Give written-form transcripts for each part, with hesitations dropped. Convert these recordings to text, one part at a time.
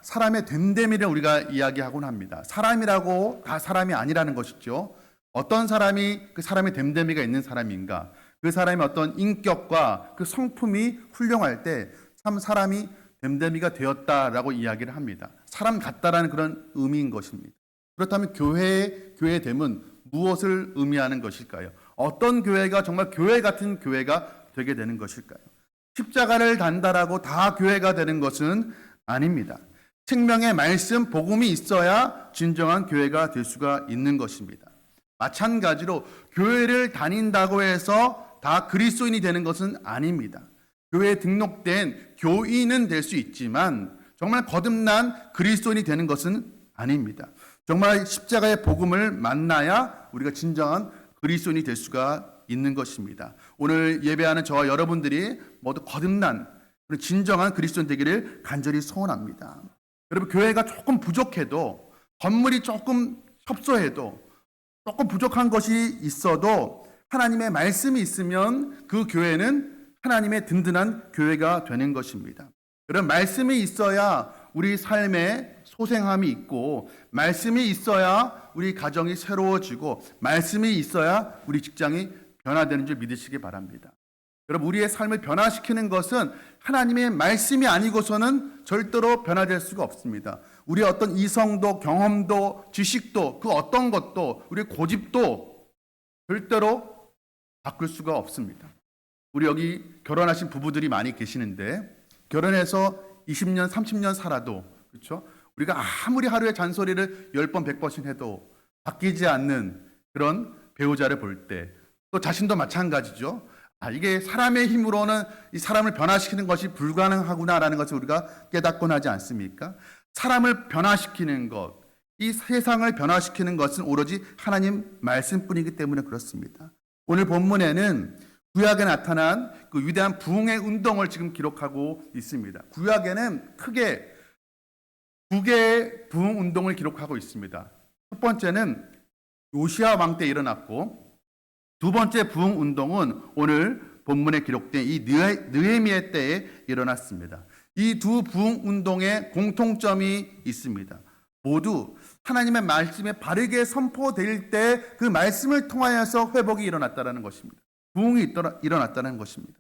사람의 됨됨이를 우리가 이야기하곤 합니다. 사람이라고 다 사람이 아니라는 것이죠. 어떤 사람이 그 사람의 됨됨이가 있는 사람인가? 그 사람의 어떤 인격과 그 성품이 훌륭할 때 참 사람이 됨됨이가 되었다라고 이야기를 합니다. 사람 같다라는 그런 의미인 것입니다. 그렇다면 교회의 됨은 무엇을 의미하는 것일까요? 어떤 교회가 정말 교회 같은 교회가 되게 되는 것일까요? 십자가를 단다라고 다 교회가 되는 것은 아닙니다. 생명의 말씀, 복음이 있어야 진정한 교회가 될 수가 있는 것입니다. 마찬가지로 교회를 다닌다고 해서 다 그리스도인이 되는 것은 아닙니다. 교회에 등록된 교인은 될 수 있지만 정말 거듭난 그리스도인이 되는 것은 아닙니다. 정말 십자가의 복음을 만나야 우리가 진정한 그리스도인이 될 수가 있는 것입니다. 오늘 예배하는 저와 여러분들이 모두 거듭난 진정한 그리스도인 되기를 간절히 소원합니다. 여러분, 교회가 조금 부족해도, 건물이 조금 협소해도, 조금 부족한 것이 있어도 하나님의 말씀이 있으면 그 교회는 하나님의 든든한 교회가 되는 것입니다. 그런 말씀이 있어야 우리 삶에 소생함이 있고, 말씀이 있어야 우리 가정이 새로워지고, 말씀이 있어야 우리 직장이 변화되는 줄 믿으시기 바랍니다. 여러분, 우리의 삶을 변화시키는 것은 하나님의 말씀이 아니고서는 절대로 변화될 수가 없습니다. 우리의 어떤 이성도, 경험도, 지식도, 그 어떤 것도, 우리의 고집도 절대로 바꿀 수가 없습니다. 우리 여기 결혼하신 부부들이 많이 계시는데, 결혼해서 20년, 30년 살아도, 그렇죠? 우리가 아무리 하루에 잔소리를 10번, 100번씩 해도 바뀌지 않는 그런 배우자를 볼 때, 또 자신도 마찬가지죠. 이게 사람의 힘으로는 이 사람을 변화시키는 것이 불가능하구나라는 것을 우리가 깨닫곤 하지 않습니까? 사람을 변화시키는 것, 이 세상을 변화시키는 것은 오로지 하나님 말씀뿐이기 때문에 그렇습니다. 오늘 본문에는 구약에 나타난 그 위대한 부흥의 운동을 지금 기록하고 있습니다. 구약에는 크게 두 개의 부흥 운동을 기록하고 있습니다. 첫 번째는 요시야 왕 때 일어났고, 두 번째 부흥 운동은 오늘 본문에 기록된 이 느헤미야 때에 일어났습니다. 이 두 부흥 운동에 공통점이 있습니다. 모두 하나님의 말씀에 바르게 선포될 때 그 말씀을 통하여서 회복이 일어났다는 것입니다. 부흥이 일어났다는 것입니다.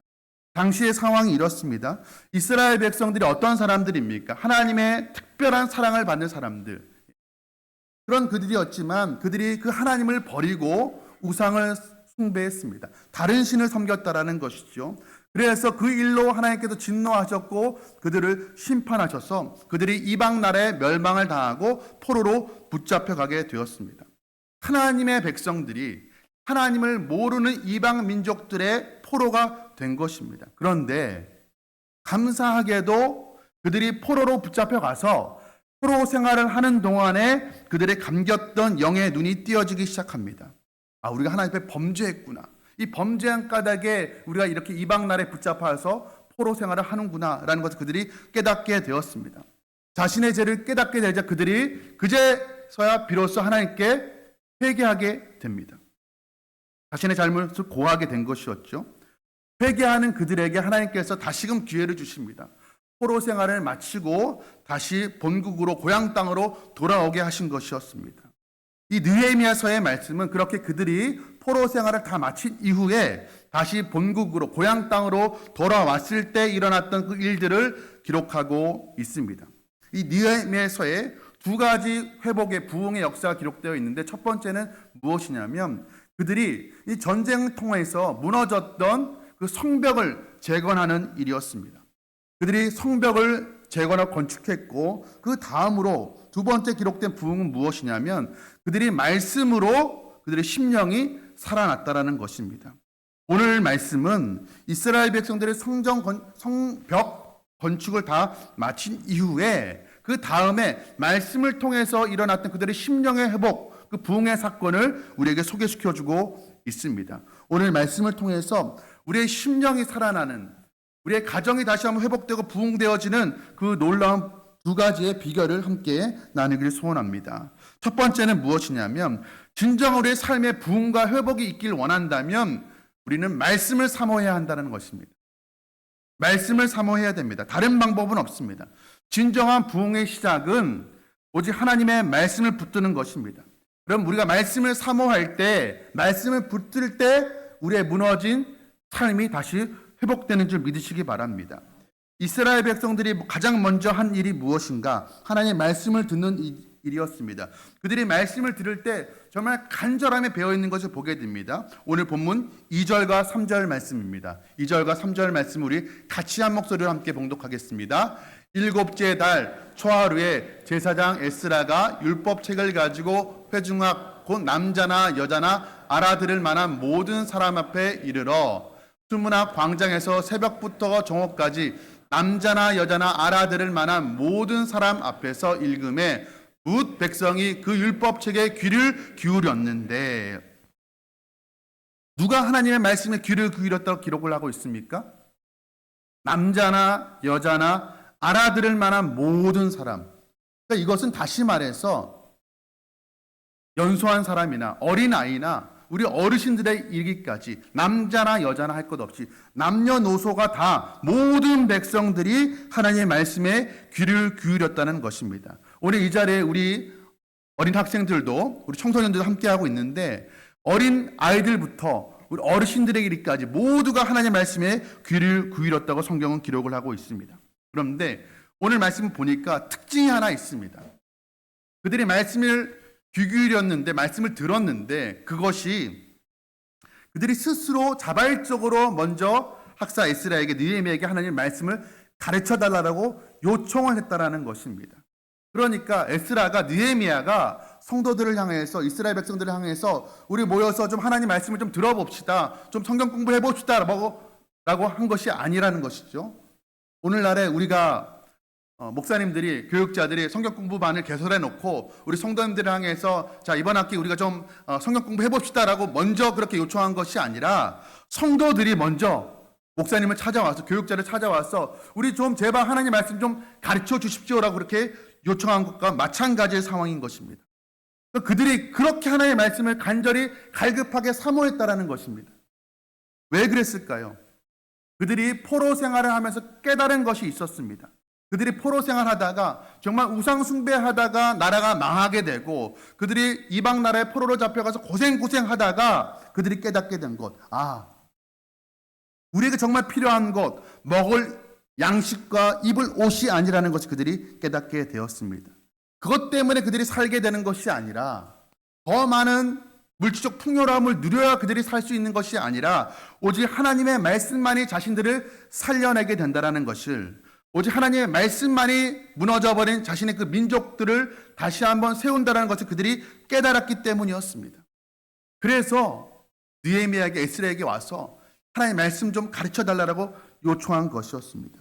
당시의 상황이 이렇습니다. 이스라엘 백성들이 어떤 사람들입니까? 하나님의 특별한 사랑을 받는 사람들. 그런 그들이었지만 그들이 그 하나님을 버리고 우상을 숭배했습니다. 다른 신을 섬겼다라는 것이죠. 그래서 그 일로 하나님께서 진노하셨고 그들을 심판하셔서 그들이 이방 나라에 멸망을 당하고 포로로 붙잡혀가게 되었습니다. 하나님의 백성들이 하나님을 모르는 이방 민족들의 포로가 된 것입니다. 그런데 감사하게도 그들이 포로로 붙잡혀가서 포로 생활을 하는 동안에 그들의 감겼던 영의 눈이 띄어지기 시작합니다. 우리가 하나님 앞에 범죄했구나. 이 범죄한 까닭에 우리가 이렇게 이방 나라에 붙잡혀서 포로 생활을 하는구나 라는 것을 그들이 깨닫게 되었습니다. 자신의 죄를 깨닫게 되자 그들이 그제서야 비로소 하나님께 회개하게 됩니다. 자신의 잘못을 고하게 된 것이었죠. 회개하는 그들에게 하나님께서 다시금 기회를 주십니다. 포로 생활을 마치고 다시 본국으로, 고향 땅으로 돌아오게 하신 것이었습니다. 이 느헤미야서의 말씀은 그렇게 그들이 포로 생활을 다 마친 이후에 다시 본국으로, 고향 땅으로 돌아왔을 때 일어났던 그 일들을 기록하고 있습니다. 이 느헤미야서에 두 가지 회복의 부흥의 역사가 기록되어 있는데, 첫 번째는 무엇이냐면 그들이 이 전쟁을 통해서 무너졌던 그 성벽을 재건하는 일이었습니다. 그들이 성벽을 재건하고 건축했고, 그 다음으로 두 번째 기록된 부흥은 무엇이냐면 그들이 말씀으로 그들의 심령이 살아났다라는 것입니다. 오늘 말씀은 이스라엘 백성들의 성벽 건축을 다 마친 이후에 그 다음에 말씀을 통해서 일어났던 그들의 심령의 회복, 그 부흥의 사건을 우리에게 소개시켜주고 있습니다. 오늘 말씀을 통해서 우리의 심령이 살아나는, 우리의 가정이 다시 한번 회복되고 부흥되어지는 그 놀라운 두 가지의 비결을 함께 나누기를 소원합니다. 첫 번째는 무엇이냐면, 진정 우리의 삶의 부흥과 회복이 있길 원한다면 우리는 말씀을 사모해야 한다는 것입니다. 말씀을 사모해야 됩니다. 다른 방법은 없습니다. 진정한 부흥의 시작은 오직 하나님의 말씀을 붙드는 것입니다. 그럼 우리가 말씀을 사모할 때, 말씀을 붙들 때 우리의 무너진 삶이 다시 회복되는 줄 믿으시기 바랍니다. 이스라엘 백성들이 가장 먼저 한 일이 무엇인가? 하나님의 말씀을 듣는 일이었습니다. 그들이 말씀을 들을 때 정말 간절함에 배어있는 것을 보게 됩니다. 오늘 본문 2절과 3절 말씀입니다. 2절과 3절 말씀 우리 같이 한 목소리로 함께 봉독하겠습니다. 일곱째 달 초하루에 제사장 에스라가 율법책을 가지고 회중학 곧 남자나 여자나 알아들을 만한 모든 사람 앞에 이르러 수문학 광장에서 새벽부터 정오까지 남자나 여자나 알아들을 만한 모든 사람 앞에서 읽음에 뭇 백성이 그 율법책에 귀를 기울였는데, 누가 하나님의 말씀에 귀를 기울였다고 기록을 하고 있습니까? 남자나 여자나 알아들을 만한 모든 사람. 그러니까 이것은 다시 말해서 연소한 사람이나 어린아이나 우리 어르신들의 이르기까지 남자나 여자나 할 것 없이 남녀노소가 다 모든 백성들이 하나님의 말씀에 귀를 기울였다는 것입니다. 오늘 이 자리에 우리 어린 학생들도 우리 청소년들도 함께하고 있는데, 어린 아이들부터 우리 어르신들의 이르기까지 모두가 하나님의 말씀에 귀를 기울였다고 성경은 기록을 하고 있습니다. 그런데 오늘 말씀을 보니까 특징이 하나 있습니다. 그들이 말씀을 귀 기울였는데, 말씀을 들었는데, 그것이 그들이 스스로 자발적으로 먼저 학사 에스라에게, 느헤미야에게 하나님의 말씀을 가르쳐달라고 요청을 했다라는 것입니다. 그러니까 에스라가, 느헤미야가 성도들을 향해서, 이스라엘 백성들을 향해서 우리 모여서 좀 하나님 말씀을 좀 들어봅시다, 좀 성경 공부해 봅시다 라고 한 것이 아니라는 것이죠. 오늘날에 우리가 목사님들이, 교육자들이 성경 공부반을 개설해 놓고 우리 성도님들을 향해서 자, 이번 학기 우리가 좀 성경 공부 해봅시다 라고 먼저 그렇게 요청한 것이 아니라, 성도들이 먼저 목사님을 찾아와서, 교육자를 찾아와서 우리 좀 제발 하나님 말씀 좀 가르쳐 주십시오라고 그렇게 요청한 것과 마찬가지의 상황인 것입니다. 그들이 그렇게 하나님의 말씀을 간절히 갈급하게 사모했다라는 것입니다. 왜 그랬을까요? 그들이 포로 생활을 하면서 깨달은 것이 있었습니다. 그들이 포로 생활하다가 정말 우상 숭배하다가 나라가 망하게 되고, 그들이 이방 나라에 포로로 잡혀가서 고생하다가 그들이 깨닫게 된 것, 우리에게 정말 필요한 것, 먹을 양식과 입을 옷이 아니라는 것을 그들이 깨닫게 되었습니다. 그것 때문에 그들이 살게 되는 것이 아니라, 더 많은 물질적 풍요로움을 누려야 그들이 살 수 있는 것이 아니라, 오직 하나님의 말씀만이 자신들을 살려내게 된다는 것을, 오직 하나님의 말씀만이 무너져버린 자신의 그 민족들을 다시 한번 세운다는 것을 그들이 깨달았기 때문이었습니다. 그래서 느헤미야에게, 에스라에게 와서 하나님의 말씀 좀 가르쳐달라고 요청한 것이었습니다.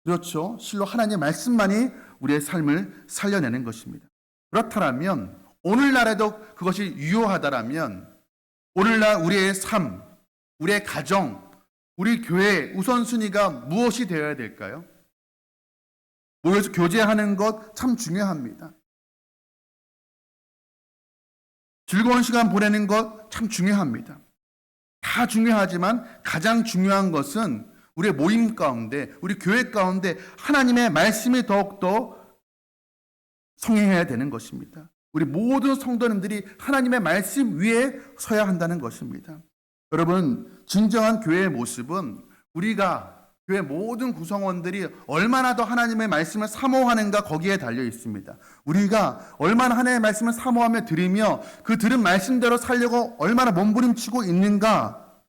그렇죠. 실로 하나님의 말씀만이 우리의 삶을 살려내는 것입니다. 그렇다면 오늘날에도 그것이 유효하다라면, 오늘날 우리의 삶, 우리의 가정, 우리 교회의 우선순위가 무엇이 되어야 될까요? 모여서 교제하는 것 참 중요합니다. 즐거운 시간 보내는 것 참 중요합니다. 다 중요하지만 가장 중요한 것은 우리의 모임 가운데, 우리 교회 가운데 하나님의 말씀이 더욱더 성행해야 되는 것입니다. 우리 모든 성도님들이 하나님의 말씀 위에 서야 한다는 것입니다. 여러분, 진정한 교회의 모습은 우리가, 교회 모든 구성원들이 얼마나 더 하나님의 말씀을 사모하는가, 거기에 달려 있습니다. 우리가 얼마나 하나님의 말씀을 사모하며 드리며 그 들은 말씀대로 살려고 얼마나 몸부림치고 있는가,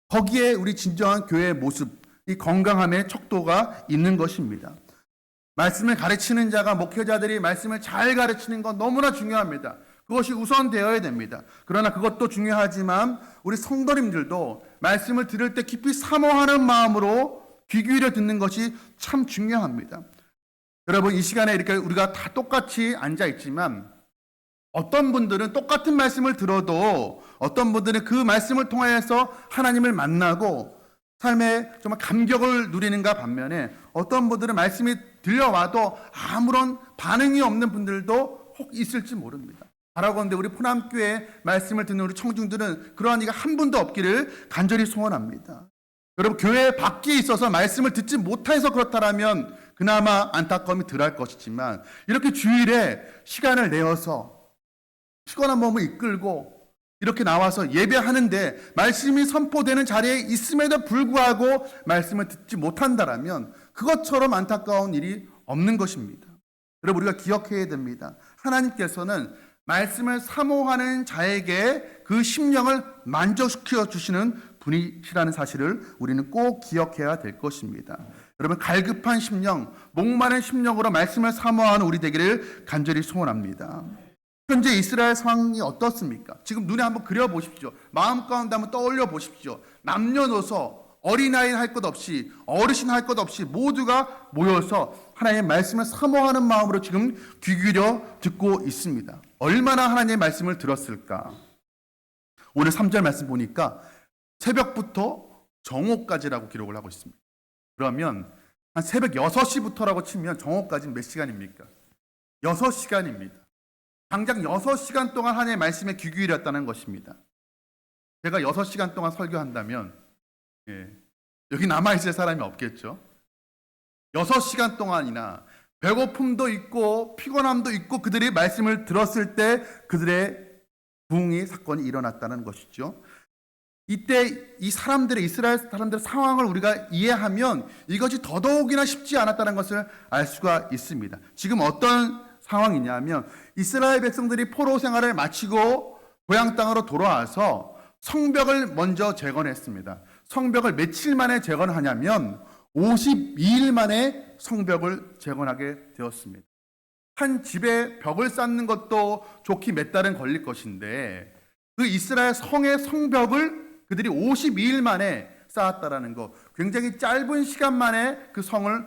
거기에 우리 진정한 교회의 모습, 이 건강함의 척도가 있는 것입니다. 말씀을 가르치는 자가, 목회자들이 말씀을 잘 가르치는 건 너무나 중요합니다. 그것이 우선되어야 됩니다. 그러나 그것도 중요하지만 우리 성도님들도 말씀을 들을 때 깊이 사모하는 마음으로 귀 기울여 듣는 것이 참 중요합니다. 여러분, 이 시간에 이렇게 우리가 다 똑같이 앉아 있지만, 어떤 분들은 똑같은 말씀을 들어도 어떤 분들은 그 말씀을 통하여서 하나님을 만나고 삶에 정말 감격을 누리는가 반면에, 어떤 분들은 말씀이 들려와도 아무런 반응이 없는 분들도 혹 있을지 모릅니다. 바라건대 우리 포남교회 말씀을 듣는 우리 청중들은 그러한 이가 한 분도 없기를 간절히 소원합니다. 여러분, 교회 밖에 있어서 말씀을 듣지 못해서 그렇다면 그나마 안타까움이 덜할 것이지만 이렇게 주일에 시간을 내어서 피곤한 몸을 이끌고 이렇게 나와서 예배하는데 말씀이 선포되는 자리에 있음에도 불구하고 말씀을 듣지 못한다라면 그것처럼 안타까운 일이 없는 것입니다. 여러분, 우리가 기억해야 됩니다. 하나님께서는 말씀을 사모하는 자에게 그 심령을 만족시켜 주시는 분이시라는 사실을 우리는 꼭 기억해야 될 것입니다. 여러분, 갈급한 심령, 목마른 심령으로 말씀을 사모하는 우리 되기를 간절히 소원합니다. 현재 이스라엘 상황이 어떻습니까? 지금 눈에 한번 그려보십시오. 마음 가운데 한번 떠올려 보십시오. 남녀노소, 어린아이 할 것 없이, 어르신 할 것 없이 모두가 모여서 하나님의 말씀을 사모하는 마음으로 지금 귀 기울여 듣고 있습니다. 얼마나 하나님의 말씀을 들었을까? 오늘 3절 말씀 보니까 새벽부터 정오까지라고 기록을 하고 있습니다. 그러면 한 새벽 6시부터라고 치면 정오까지는 몇 시간입니까? 6시간입니다. 당장 6시간 동안 하나님의 말씀에 귀 기울였다는 것입니다. 제가 6시간 동안 설교한다면 여기 남아있을 사람이 없겠죠. 6시간 동안이나 배고픔도 있고 피곤함도 있고 그들이 말씀을 들었을 때 그들의 부흥의 사건이 일어났다는 것이죠. 이때 이 사람들의, 이스라엘 사람들의 상황을 우리가 이해하면 이것이 더더욱이나 쉽지 않았다는 것을 알 수가 있습니다. 지금 어떤 상황이냐면 이스라엘 백성들이 포로 생활을 마치고 고향 땅으로 돌아와서 성벽을 먼저 재건했습니다. 성벽을 며칠 만에 재건하냐면 52일 만에 성벽을 재건하게 되었습니다. 한 집에 벽을 쌓는 것도 좋게 몇 달은 걸릴 것인데 그 이스라엘 성의 성벽을 그들이 52일 만에 쌓았다라는 것, 굉장히 짧은 시간 만에 그 성을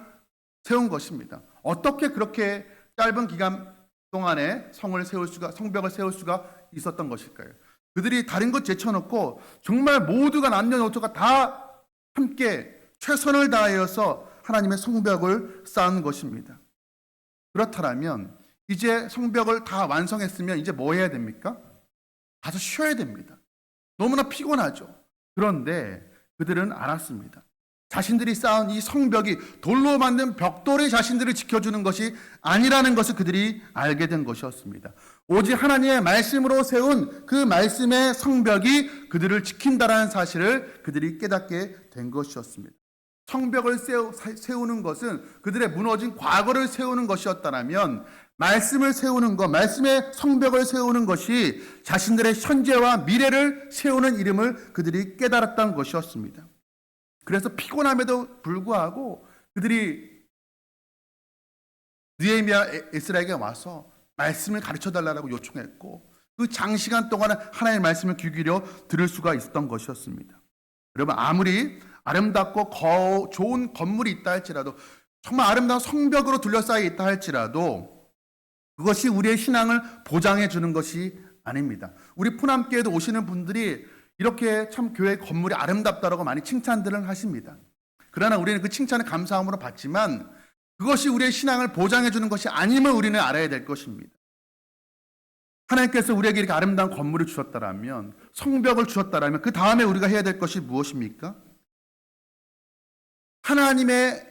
세운 것입니다. 어떻게 그렇게 짧은 기간 동안에 성벽을 세울 수가 있었던 것일까요? 그들이 다른 것 제쳐놓고 정말 모두가 남녀노소가 다 함께 최선을 다하여서 하나님의 성벽을 쌓은 것입니다. 그렇다면 이제 성벽을 다 완성했으면 이제 뭐 해야 됩니까? 가서 쉬어야 됩니다. 너무나 피곤하죠. 그런데 그들은 알았습니다. 자신들이 쌓은 이 성벽이 돌로 만든 벽돌이 자신들을 지켜주는 것이 아니라는 것을 그들이 알게 된 것이었습니다. 오직 하나님의 말씀으로 세운 그 말씀의 성벽이 그들을 지킨다라는 사실을 그들이 깨닫게 된 것이었습니다. 성벽을 세우는 것은 그들의 무너진 과거를 세우는 것이었다면 말씀을 세우는 것, 말씀의 성벽을 세우는 것이 자신들의 현재와 미래를 세우는 이름을 그들이 깨달았던 것이었습니다. 그래서 피곤함에도 불구하고 그들이 느헤미야 에스라에게 와서 말씀을 가르쳐달라고 요청했고 그 장시간 동안 하나님의 말씀을 귀 기울여 들을 수가 있었던 것이었습니다. 여러분, 아무리 아름답고 좋은 건물이 있다 할지라도, 정말 아름다운 성벽으로 둘러싸여 있다 할지라도 그것이 우리의 신앙을 보장해 주는 것이 아닙니다. 우리 푸남교회도 오시는 분들이 이렇게 참 교회 건물이 아름답다라고 많이 칭찬들을 하십니다. 그러나 우리는 그 칭찬을 감사함으로 받지만 그것이 우리의 신앙을 보장해 주는 것이 아님을 우리는 알아야 될 것입니다. 하나님께서 우리에게 이렇게 아름다운 건물을 주셨다라면, 성벽을 주셨다라면 그 다음에 우리가 해야 될 것이 무엇입니까? 하나님의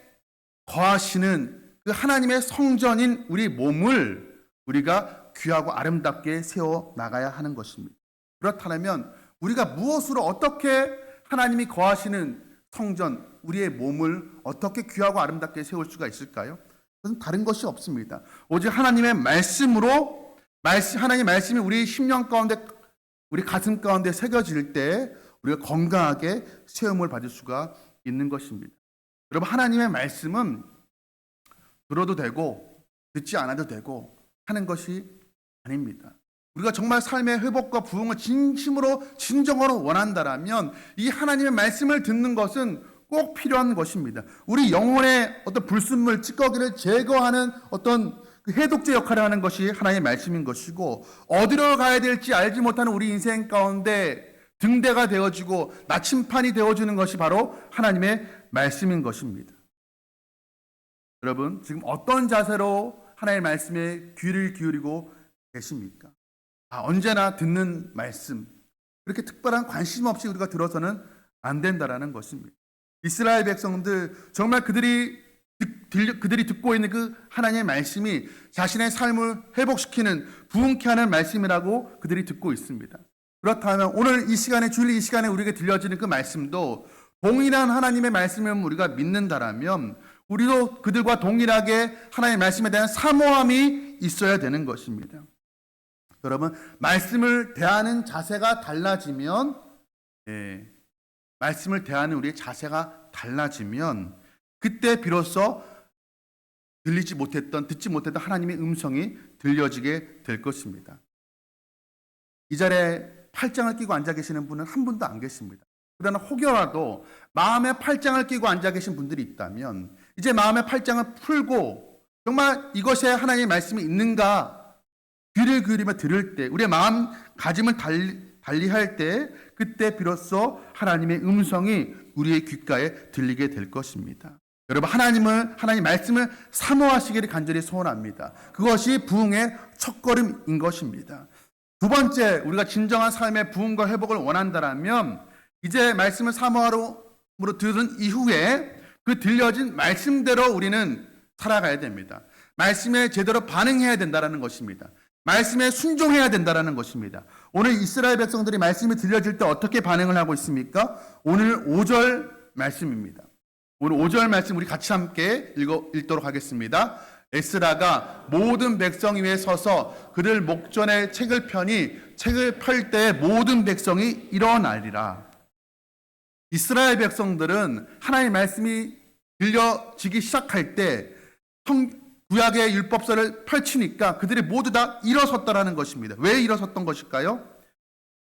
거하시는 그 하나님의 성전인 우리 몸을 우리가 귀하고 아름답게 세워 나가야 하는 것입니다. 그렇다면 우리가 무엇으로 어떻게 하나님이 거하시는 성전, 우리의 몸을 어떻게 귀하고 아름답게 세울 수가 있을까요? 그것은 다른 것이 없습니다. 오직 하나님의 말씀으로, 하나님의 말씀이 우리 심령 가운데, 우리 가슴 가운데 새겨질 때 우리가 건강하게 세움을 받을 수가 있는 것입니다. 여러분, 하나님의 말씀은 들어도 되고 듣지 않아도 되고 하는 것이 아닙니다. 우리가 정말 삶의 회복과 부흥을 진정으로 원한다라면 이 하나님의 말씀을 듣는 것은 꼭 필요한 것입니다. 우리 영혼의 어떤 불순물, 찌꺼기를 제거하는 어떤 그 해독제 역할을 하는 것이 하나님의 말씀인 것이고, 어디로 가야 될지 알지 못하는 우리 인생 가운데 등대가 되어지고 나침판이 되어주는 것이 바로 하나님의 말씀인 것입니다. 여러분, 지금 어떤 자세로 하나님의 말씀에 귀를 기울이고 계십니까? 언제나 듣는 말씀, 그렇게 특별한 관심 없이 우리가 들어서는 안 된다라는 것입니다. 이스라엘 백성들, 정말 그들이 그들이 듣고 있는 그 하나님의 말씀이 자신의 삶을 회복시키는 부흥케 하는 말씀이라고 그들이 듣고 있습니다. 그렇다면 오늘 이 시간에, 주일 이 시간에 우리에게 들려지는 그 말씀도 동일한 하나님의 말씀을 우리가 믿는다라면 우리도 그들과 동일하게 하나님의 말씀에 대한 사모함이 있어야 되는 것입니다. 여러분, 말씀을 대하는 자세가 달라지면, 말씀을 대하는 우리의 자세가 달라지면 그때 비로소 듣지 못했던 하나님의 음성이 들려지게 될 것입니다. 이 자리에 팔짱을 끼고 앉아 계시는 분은 한 분도 안 계십니다. 그러나 혹여라도 마음에 팔짱을 끼고 앉아 계신 분들이 있다면 이제 마음의 팔짱을 풀고 정말 이것에 하나님의 말씀이 있는가 귀를 기울이며 들을 때, 우리의 마음가짐을 달리할 때 그때 비로소 하나님의 음성이 우리의 귓가에 들리게 될 것입니다. 여러분, 하나님 말씀을 사모하시기를 간절히 소원합니다. 그것이 부흥의 첫걸음인 것입니다. 두 번째, 우리가 진정한 삶의 부흥과 회복을 원한다면 이제 말씀을 사모하러 들은 이후에 그 들려진 말씀대로 우리는 살아가야 됩니다. 말씀에 제대로 반응해야 된다는 것입니다. 말씀에 순종해야 된다는 것입니다. 오늘 이스라엘 백성들이 말씀이 들려질 때 어떻게 반응을 하고 있습니까? 오늘 5절 말씀입니다. 오늘 5절 말씀 우리 같이 함께 읽도록 하겠습니다. 에스라가 모든 백성 위에 서서 그들 목전에 책을 펴니 책을 펼 때 모든 백성이 일어나리라. 이스라엘 백성들은 하나님의 말씀이 들려지기 시작할 때 구약의 율법서를 펼치니까 그들이 모두 다 일어섰다라는 것입니다. 왜 일어섰던 것일까요?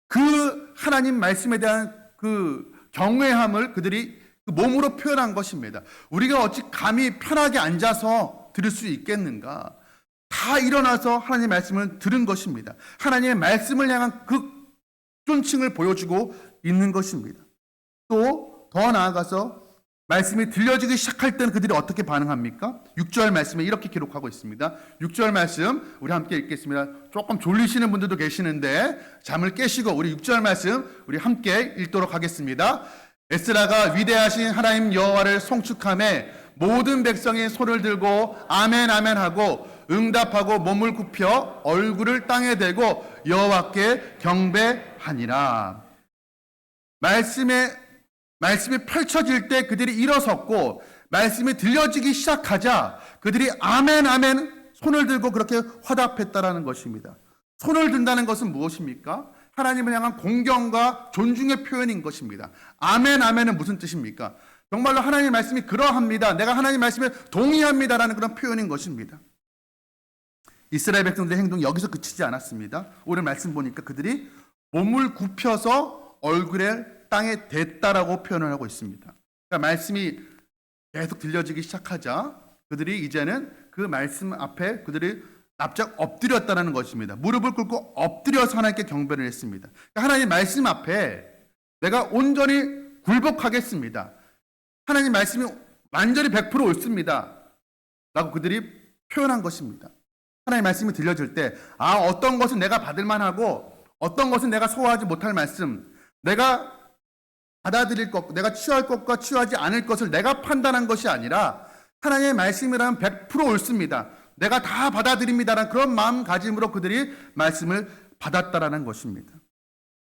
그 하나님 말씀에 대한 그 경외함을 그들이 몸으로 표현한 것입니다. 우리가 어찌 감히 편하게 앉아서 들을 수 있겠는가? 다 일어나서 하나님의 말씀을 들은 것입니다. 하나님의 말씀을 향한 그 존칭을 보여주고 있는 것입니다. 또 더 나아가서 말씀이 들려지기 시작할 때는 그들이 어떻게 반응합니까? 6절 말씀에 이렇게 기록하고 있습니다. 6절 말씀 우리 함께 읽겠습니다. 조금 졸리시는 분들도 계시는데 잠을 깨시고 우리 6절 말씀 우리 함께 읽도록 하겠습니다. 에스라가 위대하신 하나님 여호와를 송축하며 모든 백성이 손을 들고 아멘 아멘 하고 응답하고 몸을 굽혀 얼굴을 땅에 대고 여호와께 경배하니라. 말씀이 펼쳐질 때 그들이 일어섰고 말씀이 들려지기 시작하자 그들이 아멘 아멘 손을 들고 그렇게 화답했다라는 것입니다. 손을 든다는 것은 무엇입니까? 하나님을 향한 공경과 존중의 표현인 것입니다. 아멘 아멘은 무슨 뜻입니까? 정말로 하나님의 말씀이 그러합니다. 내가 하나님의 말씀에 동의합니다라는 그런 표현인 것입니다. 이스라엘 백성들의 행동이 여기서 그치지 않았습니다. 오늘 말씀 보니까 그들이 몸을 굽혀서 얼굴에 땅에 댔다라고 표현을 하고 있습니다. 그러니까 말씀이 계속 들려지기 시작하자 그들이 이제는 그 말씀 앞에 그들이 납작 엎드렸다는 것입니다. 무릎을 꿇고 엎드려서 하나님께 경배를 했습니다. 그러니까 하나님 말씀 앞에 내가 온전히 굴복하겠습니다. 하나님 말씀이 완전히 100% 옳습니다. 라고 그들이 표현한 것입니다. 하나님 말씀이 들려질 때 어떤 것은 내가 받을 만하고 어떤 것은 내가 소화하지 못할 말씀, 내가 받아들일 것, 내가 취할 것과 취하지 않을 것을 내가 판단한 것이 아니라 하나님의 말씀이라면 100% 옳습니다. 내가 다 받아들입니다라는 그런 마음가짐으로 그들이 말씀을 받았다라는 것입니다.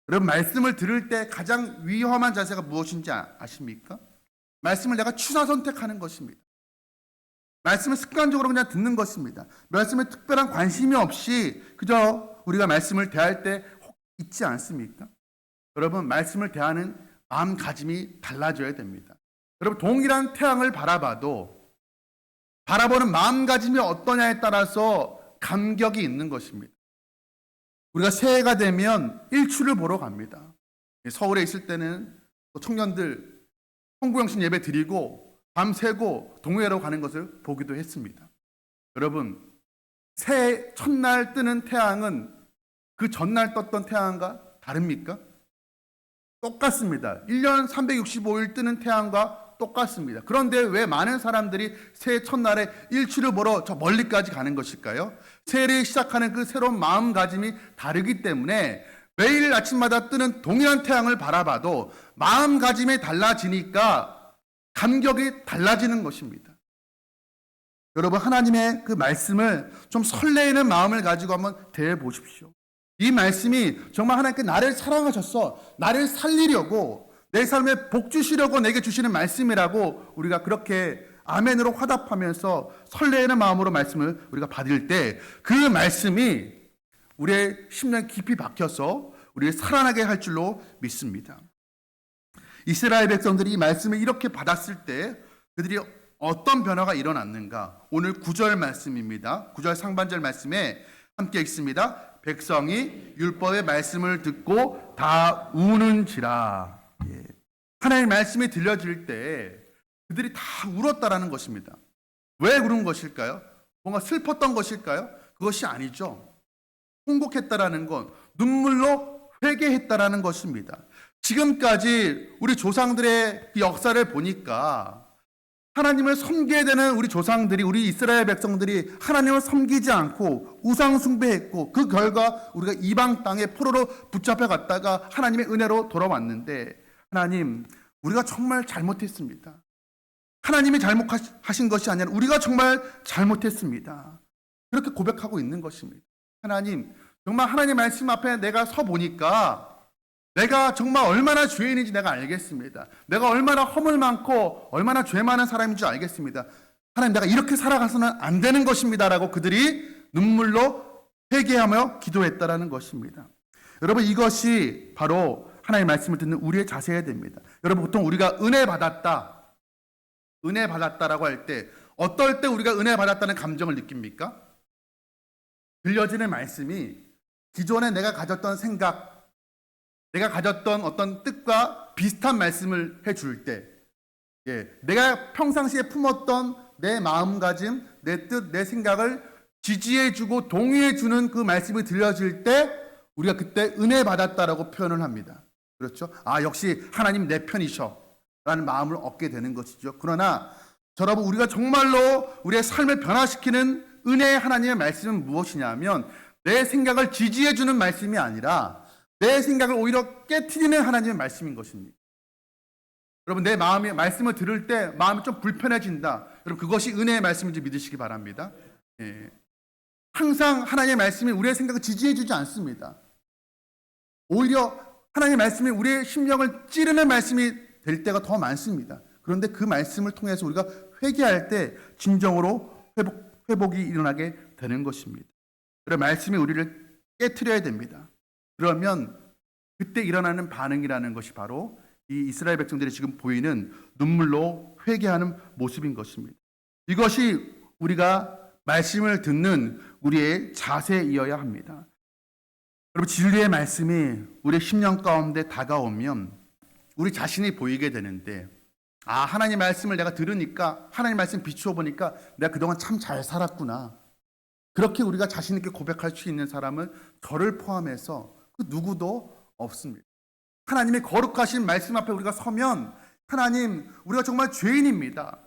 여러분, 말씀을 들을 때 가장 위험한 자세가 무엇인지 아십니까? 말씀을 내가 취사 선택하는 것입니다. 말씀을 습관적으로 그냥 듣는 것입니다. 말씀에 특별한 관심이 없이 그저 우리가 말씀을 대할 때 있지 않습니까? 여러분, 말씀을 대하는 마음가짐이 달라져야 됩니다. 여러분, 동일한 태양을 바라봐도 바라보는 마음가짐이 어떠냐에 따라서 감격이 있는 것입니다. 우리가 새해가 되면 일출을 보러 갑니다. 서울에 있을 때는 청년들 송구영신 예배 드리고 밤새고 동해로 가는 것을 보기도 했습니다. 여러분, 새해 첫날 뜨는 태양은 그 전날 떴던 태양과 다릅니까? 똑같습니다. 1년 365일 뜨는 태양과 똑같습니다. 그런데 왜 많은 사람들이 새해 첫날에 일출을 보러 저 멀리까지 가는 것일까요? 새해를 시작하는 그 새로운 마음가짐이 다르기 때문에 매일 아침마다 뜨는 동일한 태양을 바라봐도 마음가짐이 달라지니까 감격이 달라지는 것입니다. 여러분, 하나님의 그 말씀을 좀 설레이는 마음을 가지고 한번 대해 보십시오. 이 말씀이 정말 하나님께 나를 사랑하셔서 나를 살리려고 내 삶에 복 주시려고 내게 주시는 말씀이라고 우리가 그렇게 아멘으로 화답하면서 설레는 마음으로 말씀을 우리가 받을 때 그 말씀이 우리의 심령 깊이 박혀서 우리를 살아나게 할 줄로 믿습니다. 이스라엘 백성들이 이 말씀을 이렇게 받았을 때 그들이 어떤 변화가 일어났는가? 오늘 9절 말씀입니다. 9절 상반절 말씀에 함께 읽습니다. 백성이 율법의 말씀을 듣고 다 우는지라. 예. 하나님의 말씀이 들려질 때 그들이 다 울었다라는 것입니다. 왜 울은 것일까요? 뭔가 슬펐던 것일까요? 그것이 아니죠. 통곡했다라는 건 눈물로 회개했다라는 것입니다. 지금까지 우리 조상들의 역사를 보니까 하나님을 섬겨야 되는 우리 조상들이, 우리 이스라엘 백성들이 하나님을 섬기지 않고 우상 숭배했고 그 결과 우리가 이방 땅에 포로로 붙잡혀 갔다가 하나님의 은혜로 돌아왔는데, 하나님, 우리가 정말 잘못했습니다. 하나님이 잘못하신 것이 아니라 우리가 정말 잘못했습니다. 그렇게 고백하고 있는 것입니다. 하나님, 정말 하나님 말씀 앞에 내가 서 보니까 내가 정말 얼마나 죄인인지 내가 알겠습니다. 내가 얼마나 허물 많고 얼마나 죄 많은 사람인 줄 알겠습니다. 하나님, 내가 이렇게 살아가서는 안 되는 것입니다 라고 그들이 눈물로 회개하며 기도했다라는 것입니다. 여러분, 이것이 바로 하나님의 말씀을 듣는 우리의 자세여야 됩니다. 여러분, 보통 우리가 은혜 받았다라고 할 때 어떨 때 우리가 은혜 받았다는 감정을 느낍니까? 들려지는 말씀이 기존에 내가 가졌던 생각, 내가 가졌던 어떤 뜻과 비슷한 말씀을 해줄 때, 내가 평상시에 품었던 내 마음가짐, 내 뜻, 내 생각을 지지해주고 동의해주는 그 말씀이 들려질 때 우리가 그때 은혜 받았다라고 표현을 합니다. 그렇죠? 아, 역시 하나님 내 편이셔 라는 마음을 얻게 되는 것이죠. 그러나 여러분, 우리가 정말로 우리의 삶을 변화시키는 은혜의 하나님의 말씀은 무엇이냐면 내 생각을 지지해주는 말씀이 아니라 내 생각을 오히려 깨트리는 하나님의 말씀인 것입니다. 여러분, 내 마음이 말씀을 들을 때 마음이 좀 불편해진다. 여러분, 그것이 은혜의 말씀인지 믿으시기 바랍니다. 항상 하나님의 말씀이 우리의 생각을 지지해주지 않습니다. 오히려 하나님의 말씀이 우리의 심령을 찌르는 말씀이 될 때가 더 많습니다. 그런데 그 말씀을 통해서 우리가 회개할 때 진정으로 회복이 일어나게 되는 것입니다. 그래서 말씀이 우리를 깨트려야 됩니다. 그러면 그때 일어나는 반응이라는 것이 바로 이 이스라엘 백성들이 지금 보이는 눈물로 회개하는 모습인 것입니다. 이것이 우리가 말씀을 듣는 우리의 자세이어야 합니다. 여러분, 진리의 말씀이 우리의 심령 가운데 다가오면 우리 자신이 보이게 되는데, 아, 하나님 말씀을 내가 들으니까, 하나님 말씀 비추어 보니까 내가 그동안 참 잘 살았구나. 그렇게 우리가 자신 있게 고백할 수 있는 사람은 저를 포함해서 그 누구도 없습니다. 하나님의 거룩하신 말씀 앞에 우리가 서면, 하나님, 우리가 정말 죄인입니다.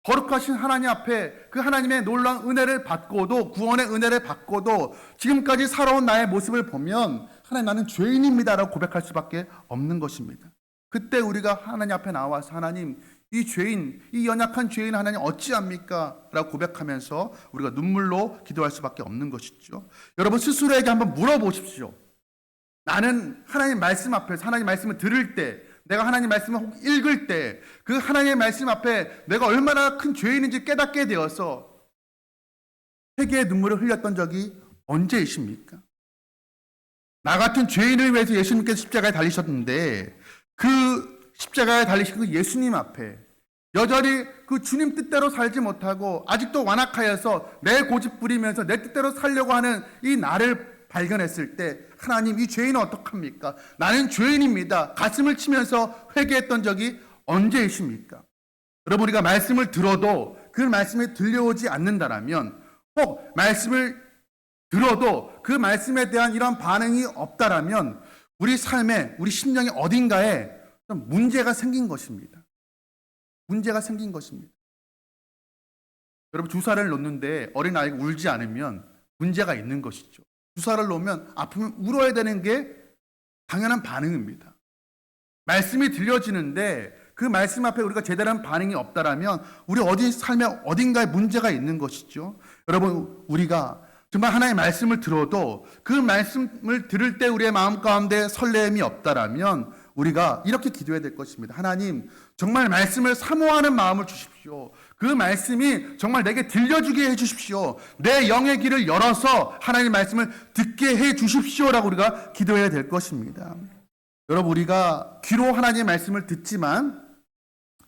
거룩하신 하나님 앞에 그 하나님의 놀라운 은혜를 받고도, 구원의 은혜를 받고도 지금까지 살아온 나의 모습을 보면 하나님, 나는 죄인입니다라고 고백할 수밖에 없는 것입니다. 그때 우리가 하나님 앞에 나와서 하나님, 이 죄인, 이 연약한 죄인 하나님 어찌합니까? 라고 고백하면서 우리가 눈물로 기도할 수밖에 없는 것이죠. 여러분, 스스로에게 한번 물어보십시오. 나는 하나님 말씀 앞에서 하나님 말씀을 들을 때, 내가 하나님 말씀을 혹 읽을 때 그 하나님의 말씀 앞에 내가 얼마나 큰 죄인인지 깨닫게 되어서 회개의 눈물을 흘렸던 적이 언제이십니까? 나 같은 죄인을 위해서 예수님께서 십자가에 달리셨는데 그 십자가에 달리신 그 예수님 앞에 여전히 그 주님 뜻대로 살지 못하고 아직도 완악하여서 내 고집 부리면서 내 뜻대로 살려고 하는 이 나를 발견했을 때, 하나님, 이 죄인은 어떡합니까? 나는 죄인입니다. 가슴을 치면서 회개했던 적이 언제이십니까? 여러분, 우리가 말씀을 들어도 그 말씀이 들려오지 않는다라면, 혹 말씀을 들어도 그 말씀에 대한 이런 반응이 없다라면 우리 삶에, 우리 심령의 어딘가에 좀 문제가 생긴 것입니다. 문제가 생긴 것입니다. 여러분, 주사를 놓는데 어린아이가 울지 않으면 문제가 있는 것이죠. 주사를 놓으면 아프면 울어야 되는 게 당연한 반응입니다. 말씀이 들려지는데 그 말씀 앞에 우리가 제대로 반응이 없다라면 우리 삶에 어딘가에 문제가 있는 것이죠. 여러분, 우리가 정말 하나님의 말씀을 들어도 그 말씀을 들을 때 우리의 마음 가운데 설렘이 없다라면 우리가 이렇게 기도해야 될 것입니다. 하나님, 정말 말씀을 사모하는 마음을 주십시오. 그 말씀이 정말 내게 들려주게 해주십시오. 내 영의 길을 열어서 하나님의 말씀을 듣게 해주십시오라고 우리가 기도해야 될 것입니다. 여러분, 우리가 귀로 하나님의 말씀을 듣지만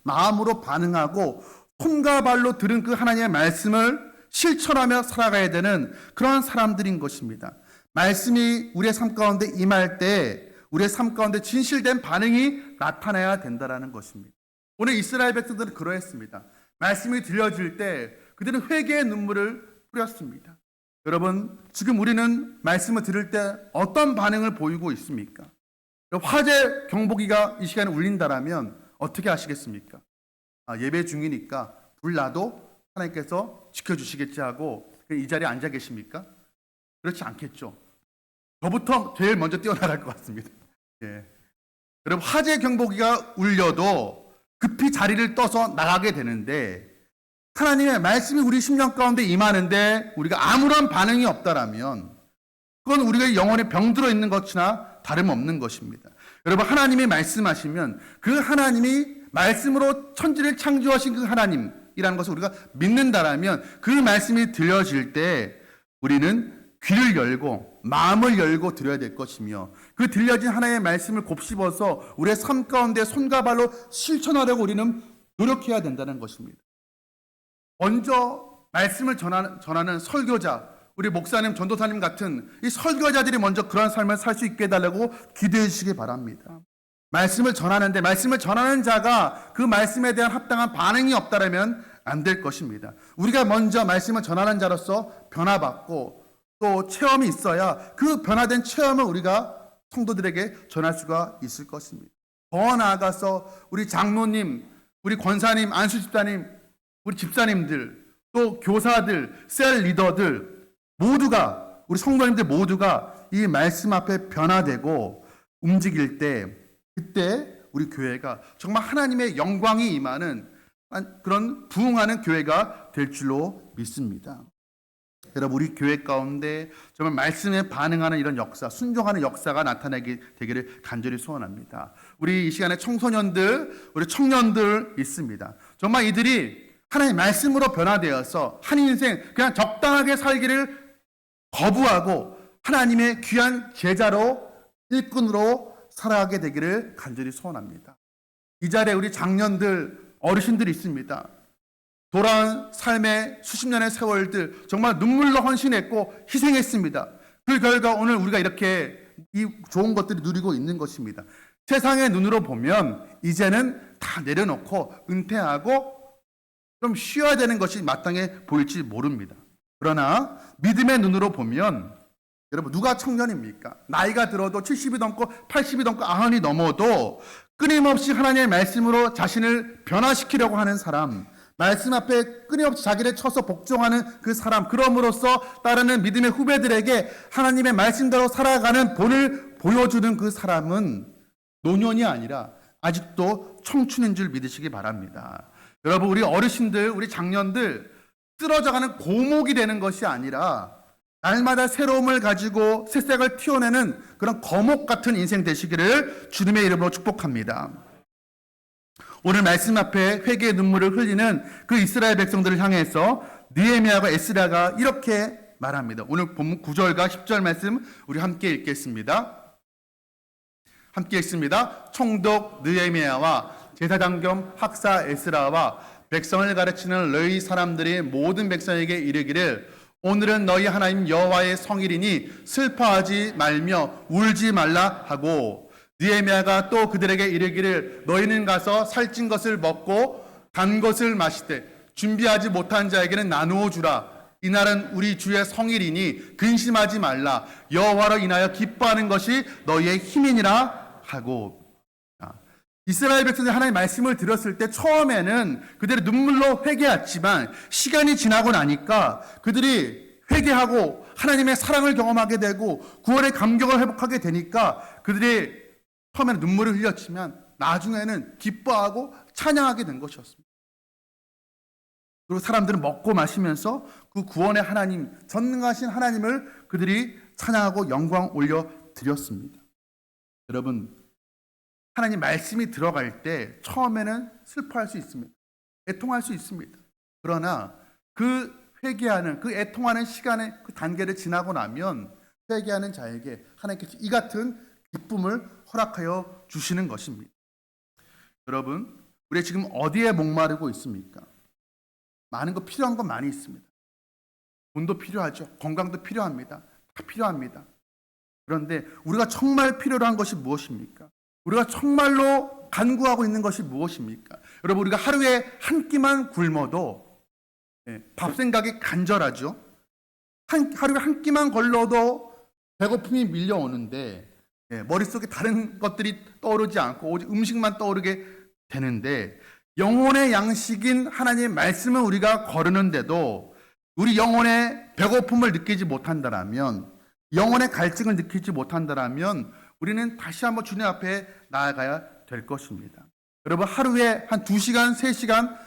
마음으로 반응하고 손과 발로 들은 그 하나님의 말씀을 실천하며 살아가야 되는 그런 사람들인 것입니다. 말씀이 우리의 삶 가운데 임할 때 우리의 삶 가운데 진실된 반응이 나타나야 된다는 것입니다. 오늘 이스라엘 백성들은 그러했습니다. 말씀이 들려질 때 그들은 회개의 눈물을 뿌렸습니다. 여러분, 지금 우리는 말씀을 들을 때 어떤 반응을 보이고 있습니까? 화재 경보기가 이 시간에 울린다라면 어떻게 하시겠습니까? 예배 중이니까 불나도 하나님께서 지켜주시겠지 하고 이 자리에 앉아 계십니까? 그렇지 않겠죠. 저부터 제일 먼저 뛰어나갈 것 같습니다. 예. 여러분, 화재 경보기가 울려도 급히 자리를 떠서 나가게 되는데 하나님의 말씀이 우리 심령 가운데 임하는데 우리가 아무런 반응이 없다라면 그건 우리가 영혼에 병들어 있는 것이나 다름없는 것입니다. 여러분, 하나님이 말씀하시면 그 하나님이 말씀으로 천지를 창조하신 그 하나님이라는 것을 우리가 믿는다라면 그 말씀이 들려질 때 우리는 귀를 열고 마음을 열고 들어야 될 것이며 그 들려진 하나님의 말씀을 곱씹어서 우리의 삶 가운데 손과 발로 실천하려고 우리는 노력해야 된다는 것입니다. 먼저 말씀을 전하는 설교자, 우리 목사님, 전도사님 같은 이 설교자들이 먼저 그런 삶을 살 수 있게 해달라고 기도해 주시기 바랍니다. 말씀을 전하는데 말씀을 전하는 자가 그 말씀에 대한 합당한 반응이 없다면 안 될 것입니다. 우리가 먼저 말씀을 전하는 자로서 변화받고 또 체험이 있어야 그 변화된 체험을 우리가 성도들에게 전할 수가 있을 것입니다. 더 나아가서 우리 장로님, 우리 권사님, 안수집사님, 우리 집사님들, 또 교사들, 셀 리더들 모두가, 우리 성도님들 모두가 이 말씀 앞에 변화되고 움직일 때 그때 우리 교회가 정말 하나님의 영광이 임하는 그런 부흥하는 교회가 될 줄로 믿습니다. 여러분, 우리 교회 가운데 정말 말씀에 반응하는 이런 역사, 순종하는 역사가 나타나게 되기를 간절히 소원합니다. 우리 이 시간에 청소년들, 우리 청년들 있습니다. 정말 이들이 하나님의 말씀으로 변화되어서 한 인생 그냥 적당하게 살기를 거부하고 하나님의 귀한 제자로 일꾼으로 살아가게 되기를 간절히 소원합니다. 이 자리에 우리 장년들, 어르신들이 있습니다. 돌아온 삶의 수십 년의 세월들 정말 눈물로 헌신했고 희생했습니다. 그 결과 오늘 우리가 이렇게 이 좋은 것들을 누리고 있는 것입니다. 세상의 눈으로 보면 이제는 다 내려놓고 은퇴하고 좀 쉬어야 되는 것이 마땅해 보일지 모릅니다. 그러나 믿음의 눈으로 보면 여러분, 누가 청년입니까? 나이가 들어도 70이 넘고 80이 넘고 90이 넘어도 끊임없이 하나님의 말씀으로 자신을 변화시키려고 하는 사람, 말씀 앞에 끊임없이 자기를 쳐서 복종하는 그 사람, 그럼으로써 따르는 믿음의 후배들에게 하나님의 말씀대로 살아가는 본을 보여주는 그 사람은 노년이 아니라 아직도 청춘인 줄 믿으시기 바랍니다. 여러분, 우리 어르신들, 우리 장년들 쓰러져가는 고목이 되는 것이 아니라 날마다 새로움을 가지고 새싹을 튀어내는 그런 거목 같은 인생 되시기를 주님의 이름으로 축복합니다. 오늘 말씀 앞에 회개의 눈물을 흘리는 그 이스라엘 백성들을 향해서 느헤미야와 에스라가 이렇게 말합니다. 오늘 본문 9절과 10절 말씀 우리 함께 읽겠습니다. 함께 읽습니다. 총독 느헤미야와 제사장 겸 학사 에스라와 백성을 가르치는 너희 사람들이 모든 백성에게 이르기를 오늘은 너희 하나님 여호와의 성일이니 슬퍼하지 말며 울지 말라 하고 느헤미야가 또 그들에게 이르기를 너희는 가서 살찐 것을 먹고 단 것을 마시되 준비하지 못한 자에게는 나누어 주라. 이날은 우리 주의 성일이니 근심하지 말라. 여호와로 인하여 기뻐하는 것이 너희의 힘이니라 하고. 이스라엘 백성들이 하나님의 말씀을 들었을 때 처음에는 그들이 눈물로 회개했지만 시간이 지나고 나니까 그들이 회개하고 하나님의 사랑을 경험하게 되고 구원의 감격을 회복하게 되니까 그들이 처음에는 눈물을 흘렸지만 나중에는 기뻐하고 찬양하게 된 것이었습니다. 그리고 사람들은 먹고 마시면서 그 구원의 하나님, 전능하신 하나님을 그들이 찬양하고 영광 올려 드렸습니다. 여러분, 하나님 말씀이 들어갈 때 처음에는 슬퍼할 수 있습니다. 애통할 수 있습니다. 그러나 그 회개하는, 그 애통하는 시간의 그 단계를 지나고 나면 회개하는 자에게 하나님께서 이 같은 기쁨을 허락하여 주시는 것입니다. 여러분, 우리 지금 어디에 목마르고 있습니까? 많은 거 필요한 건 많이 있습니다. 돈도 필요하죠. 건강도 필요합니다. 다 필요합니다. 그런데 우리가 정말 필요로 한 것이 무엇입니까? 우리가 정말로 간구하고 있는 것이 무엇입니까? 여러분, 우리가 하루에 한 끼만 굶어도 밥 생각이 간절하죠. 하루에 한 끼만 걸러도 배고픔이 밀려오는데 머릿속에 다른 것들이 떠오르지 않고 오직 음식만 떠오르게 되는데, 영혼의 양식인 하나님의 말씀을 우리가 거르는데도 우리 영혼의 배고픔을 느끼지 못한다면, 영혼의 갈증을 느끼지 못한다면 우리는 다시 한번 주님 앞에 나아가야 될 것입니다. 여러분, 하루에 한 2시간, 3시간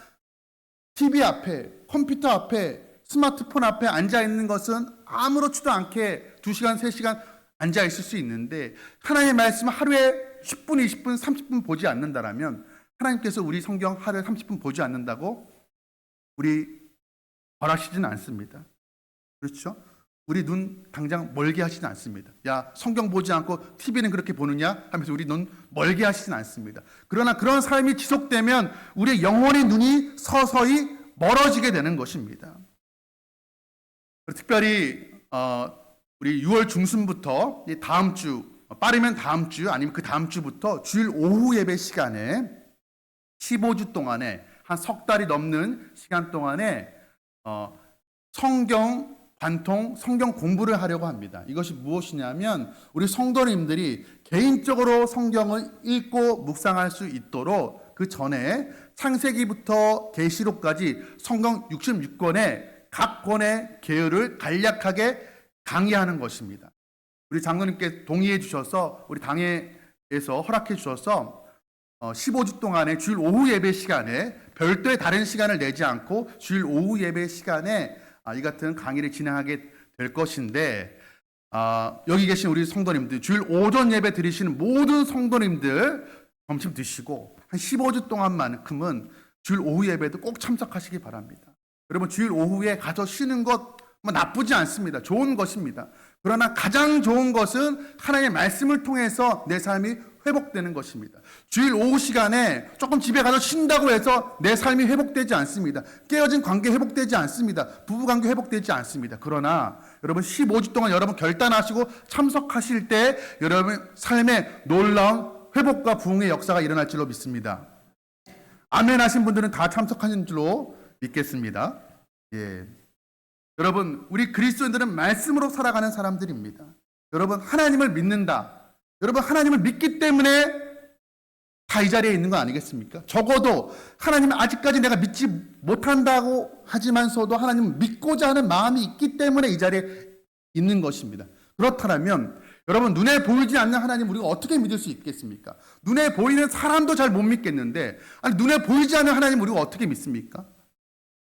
TV 앞에, 컴퓨터 앞에, 스마트폰 앞에 앉아 있는 것은 아무렇지도 않게 2시간, 3시간 앉아 있을 수 있는데, 하나님의 말씀을 하루에 10분, 20분, 30분 보지 않는다면, 하나님께서 우리 성경 하루에 30분 보지 않는다고 우리 벌하시지는 않습니다. 그렇죠? 우리 눈 당장 멀게 하시진 않습니다. 야, 성경 보지 않고 TV는 그렇게 보느냐 하면서 우리 눈 멀게 하시진 않습니다. 그러나 그런 삶이 지속되면 우리의 영혼의 눈이 서서히 멀어지게 되는 것입니다. 특별히 우리 6월 중순부터 다음 주, 빠르면 다음 주 아니면 그 다음 주부터 주일 오후 예배 시간에 15주 동안에 한 석 달이 넘는 시간 동안에 성경 관통, 성경 공부를 하려고 합니다. 이것이 무엇이냐면, 우리 성도님들이 개인적으로 성경을 읽고 묵상할 수 있도록 그 전에 창세기부터 계시록까지 성경 66권의 각 권의 계율을 간략하게 강의하는 것입니다. 우리 장로님께 동의해 주셔서, 우리 당회에서 허락해 주셔서 15주 동안에 주일 오후 예배 시간에 별도의 다른 시간을 내지 않고 주일 오후 예배 시간에 이 같은 강의를 진행하게 될 것인데, 여기 계신 우리 성도님들, 주일 오전 예배 드리시는 모든 성도님들 점심 드시고 한 15주 동안만큼은 주일 오후 예배도 꼭 참석하시기 바랍니다. 여러분, 주일 오후에 가서 쉬는 것 나쁘지 않습니다. 좋은 것입니다. 그러나 가장 좋은 것은 하나님의 말씀을 통해서 내 삶이 회복되는 것입니다. 주일 오후 시간에 조금 집에 가서 쉰다고 해서 내 삶이 회복되지 않습니다. 깨어진 관계 회복되지 않습니다. 부부관계 회복되지 않습니다. 그러나 여러분, 15주 동안 여러분 결단하시고 참석하실 때 여러분 삶에 놀라운 회복과 부흥의 역사가 일어날 줄로 믿습니다. 아멘 하신 분들은 다 참석하는 줄로 믿겠습니다. 예. 여러분, 우리 그리스도인들은 말씀으로 살아가는 사람들입니다. 여러분, 하나님을 믿는다. 여러분, 하나님을 믿기 때문에 다 이 자리에 있는 거 아니겠습니까? 적어도 하나님을 아직까지 내가 믿지 못한다고 하지만서도 하나님을 믿고자 하는 마음이 있기 때문에 이 자리에 있는 것입니다. 그렇다면 여러분, 눈에 보이지 않는 하나님 우리가 어떻게 믿을 수 있겠습니까? 눈에 보이는 사람도 잘 못 믿겠는데, 아니, 눈에 보이지 않는 하나님 우리가 어떻게 믿습니까?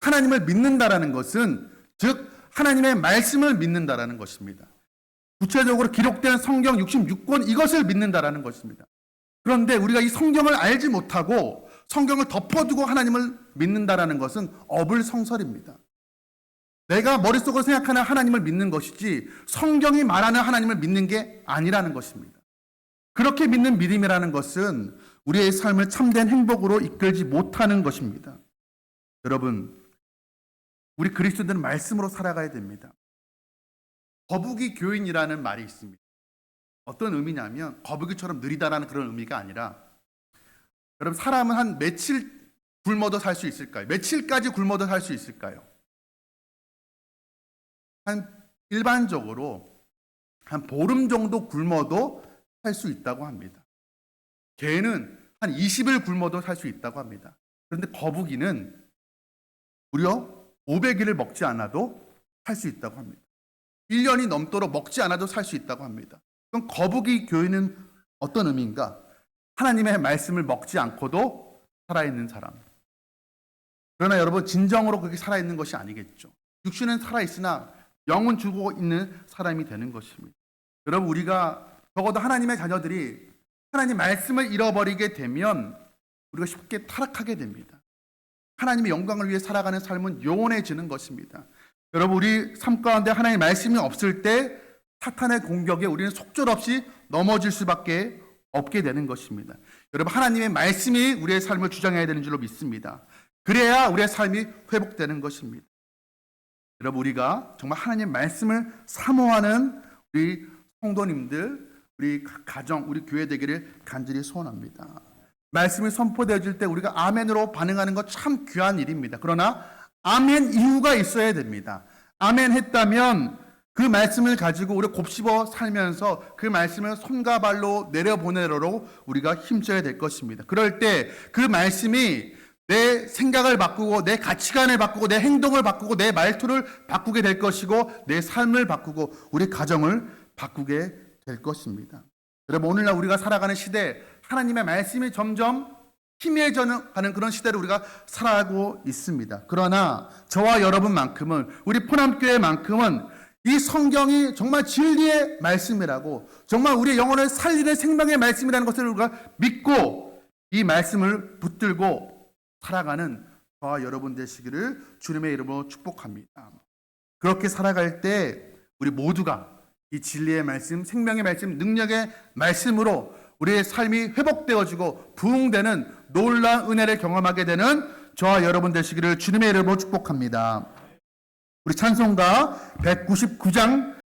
하나님을 믿는다라는 것은 즉 하나님의 말씀을 믿는다라는 것입니다. 구체적으로 기록된 성경 66권 이것을 믿는다라는 것입니다. 그런데 우리가 이 성경을 알지 못하고 성경을 덮어두고 하나님을 믿는다라는 것은 어불성설입니다. 내가 머릿속으로 생각하는 하나님을 믿는 것이지 성경이 말하는 하나님을 믿는 게 아니라는 것입니다. 그렇게 믿는 믿음이라는 것은 우리의 삶을 참된 행복으로 이끌지 못하는 것입니다. 여러분, 우리 그리스도인들은 말씀으로 살아가야 됩니다. 거북이 교인이라는 말이 있습니다. 어떤 의미냐면 거북이처럼 느리다라는 그런 의미가 아니라, 여러분, 사람은 한 며칠 굶어도 살 수 있을까요? 며칠까지 굶어도 살 수 있을까요? 일반적으로 한 보름 정도 굶어도 살 수 있다고 합니다. 개는 한 20일 굶어도 살 수 있다고 합니다. 그런데 거북이는 무려 500일을 먹지 않아도 살 수 있다고 합니다. 1년이 넘도록 먹지 않아도 살 수 있다고 합니다. 그럼 거북이 교인은 어떤 의미인가? 하나님의 말씀을 먹지 않고도 살아있는 사람. 그러나 여러분, 진정으로 그렇게 살아있는 것이 아니겠죠. 육신은 살아있으나 영은 죽어 있는 사람이 되는 것입니다. 여러분, 우리가 적어도 하나님의 자녀들이 하나님 말씀을 잃어버리게 되면 우리가 쉽게 타락하게 됩니다. 하나님의 영광을 위해 살아가는 삶은 요원해지는 것입니다. 여러분, 우리 삶 가운데 하나님의 말씀이 없을 때 사탄의 공격에 우리는 속절없이 넘어질 수밖에 없게 되는 것입니다. 여러분, 하나님의 말씀이 우리의 삶을 주장해야 되는 줄로 믿습니다. 그래야 우리의 삶이 회복되는 것입니다. 여러분, 우리가 정말 하나님의 말씀을 사모하는 우리 성도님들, 우리 가정, 우리 교회 되기를 간절히 소원합니다. 말씀이 선포되어질 때 우리가 아멘으로 반응하는 것 참 귀한 일입니다. 그러나 아멘 이유가 있어야 됩니다. 아멘 했다면 그 말씀을 가지고 우리가 곱씹어 살면서 그 말씀을 손과 발로 내려보내도록 우리가 힘써야 될 것입니다. 그럴 때 그 말씀이 내 생각을 바꾸고 내 가치관을 바꾸고 내 행동을 바꾸고 내 말투를 바꾸게 될 것이고 내 삶을 바꾸고 우리 가정을 바꾸게 될 것입니다. 여러분, 오늘날 우리가 살아가는 시대, 하나님의 말씀이 점점 희미해져가는 그런 시대를 우리가 살아가고 있습니다. 그러나 저와 여러분만큼은, 우리 포남교회만큼은 이 성경이 정말 진리의 말씀이라고, 정말 우리의 영혼을 살리는 생명의 말씀이라는 것을 우리가 믿고 이 말씀을 붙들고 살아가는 저와 여러분 되시기를 주님의 이름으로 축복합니다. 그렇게 살아갈 때 우리 모두가 이 진리의 말씀, 생명의 말씀, 능력의 말씀으로 우리의 삶이 회복되어지고 부흥되는 놀라운 은혜를 경험하게 되는 저와 여러분 되시기를 주님의 이름으로 축복합니다. 우리 찬송가 199장